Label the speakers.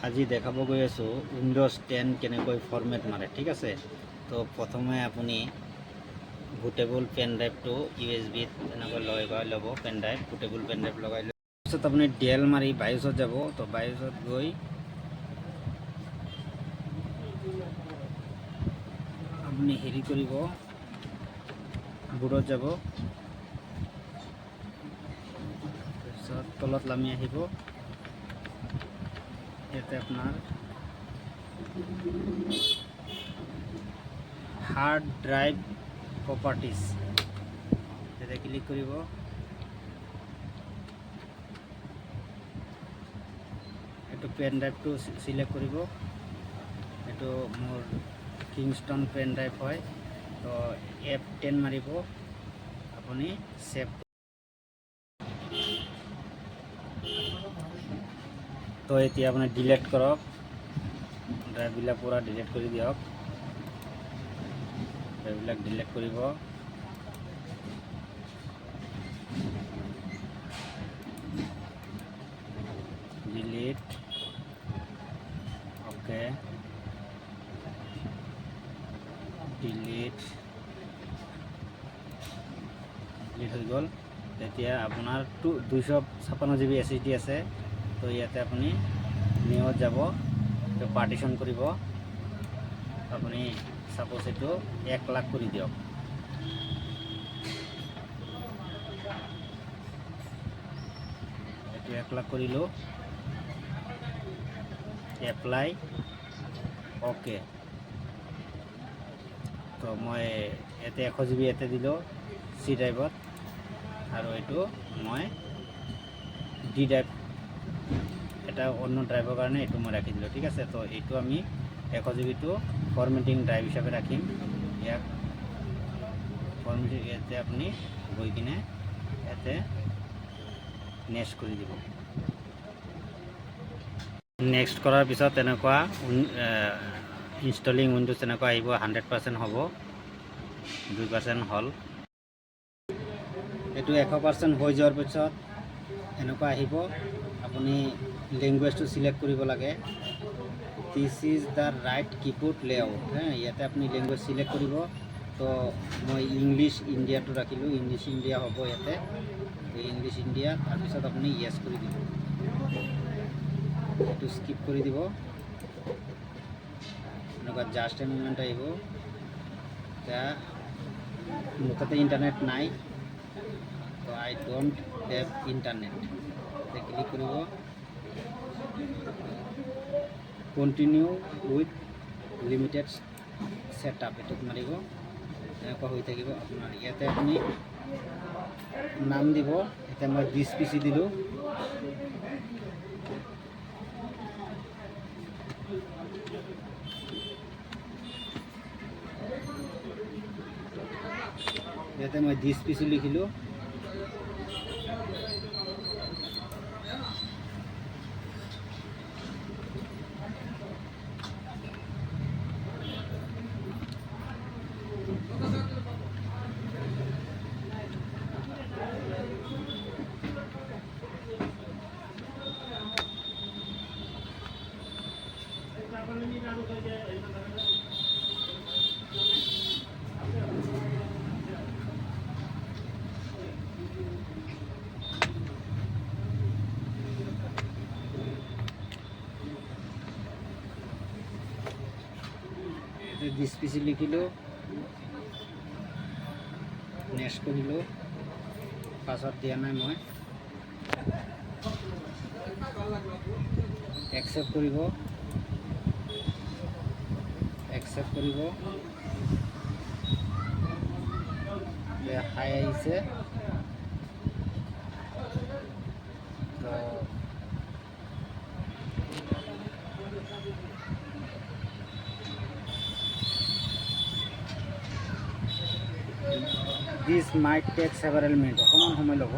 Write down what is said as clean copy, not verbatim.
Speaker 1: আজি দেখাব গৈ আছোঁ উইণ্ড'জ 10 কেনেকৈ ফৰ্মেট মাৰে ঠিক আছে। তো প্ৰথমে আপুনি বুটেবল পেন ড্ৰাইভটো USB এনেকৈ লগাই ল'ব। Pen drive bootable pen drive লগাই লৈ তাৰপিছত আপুনি ডেল মাৰি বায়'ছত যাব। তো বায়'ছত গৈ আপুনি হেৰি কৰিব, বুটত যাব, তাৰপিছত তলত নামি আহিব। ইয়াতে আপোনাৰ হাৰ্ড ড্ৰাইভ প্ৰপাৰ্টিজ ইয়াতে ক্লিক কৰিব। এইটো পেন ড্ৰাইভটো চিলেক্ট কৰিব। এইটো মোৰ কিংষ্টন পেন ড্ৰাইভ হয়। তো F10 মাৰিব, আপুনি সেভ। তো এতিয়া আপুনি ডিলিট কৰক, ড্ৰাইভবিলাক পূৰা ডিলিট কৰি দিয়ক। ড্ৰাইভবিলাক ডিলিট কৰিব। ডিলিট, অ'কে, ডিলিট হৈ গ'ল। তেতিয়া আপোনাৰ 256 GB SSD আছে। তো ইয়াতে আপুনি নিউত যাব, তো পাৰ্টিশ্যন কৰিব। আপুনি সাপোজ এইটো 1 লাখ কৰি দিয়ক। এইটো 1 লাখ কৰিলোঁ, এপ্লাই, অ'কে। তো মই ইয়াতে 100 GB ইয়াতে দিলোঁ চি ড্ৰাইভত, আৰু এইটো মই ডি ড্ৰাইভ এটা অন্য ড্ৰাইভৰ কাৰণে এইটো মই ৰাখি দিলোঁ ঠিক আছে। তো এইটো আমি 100 GBটো ফৰ্মেটিং ড্ৰাইভ হিচাপে ৰাখিম। ইয়াক ফৰ্মেটিং ইয়াতে আপুনি গৈ কিনে ইয়াতে নেক্সট কৰি দিব। নেক্সট কৰাৰ পিছত তেনেকুৱা ইনষ্টলিং উইণ্ড'জ তেনেকুৱা আহিব। 100% হ'ব, 2% হ'ল। এইটো 100% হৈ যোৱাৰ পিছত এনেকুৱা আহিব। আপুনি লেংগুৱেজটো চিলেক্ট কৰিব লাগে। This is the right keyboard layout. ইয়াতে আপুনি লেংগুৱেজ চিলেক্ট কৰিব। তো মই ইংলিছ ইণ্ডিয়াটো ৰাখিলোঁ, ইংলিছ ইণ্ডিয়া হ'ব ইয়াতে। ইংলিছ ইণ্ডিয়া, তাৰপিছত আপুনি য়েছ কৰি দিব। এইটো স্কিপ কৰি দিব। এনেকুৱা জাষ্ট এ মুভমেণ্ট আহিব। এতিয়া মোৰ তাতে ইণ্টাৰনেট নাই, তো I don't have internet. Click কৰিব, কণ্টিনিউ উইথ লিমিটেড ছেটআপ এইটোত মাৰিব। এনেকুৱা হৈ থাকিব আপোনাৰ। ইয়াতে আপুনি নাম দিব। এতিয়া মই দিছ PC দিলোঁ। ইয়াতে মই দিছ PC লিখিলোঁ। দিছ PC লিখিলোঁ, নেক্সট কৰিলোঁ। পাছৱৰ্ড দিয়া নাই মই। একচেপ্ট কৰিব, একচেপ্ট কৰিব। হাই আহিছে। তো দিছ মাইট টেক সেভাৰেল মিনিট, অকণমান সময় ল'ব।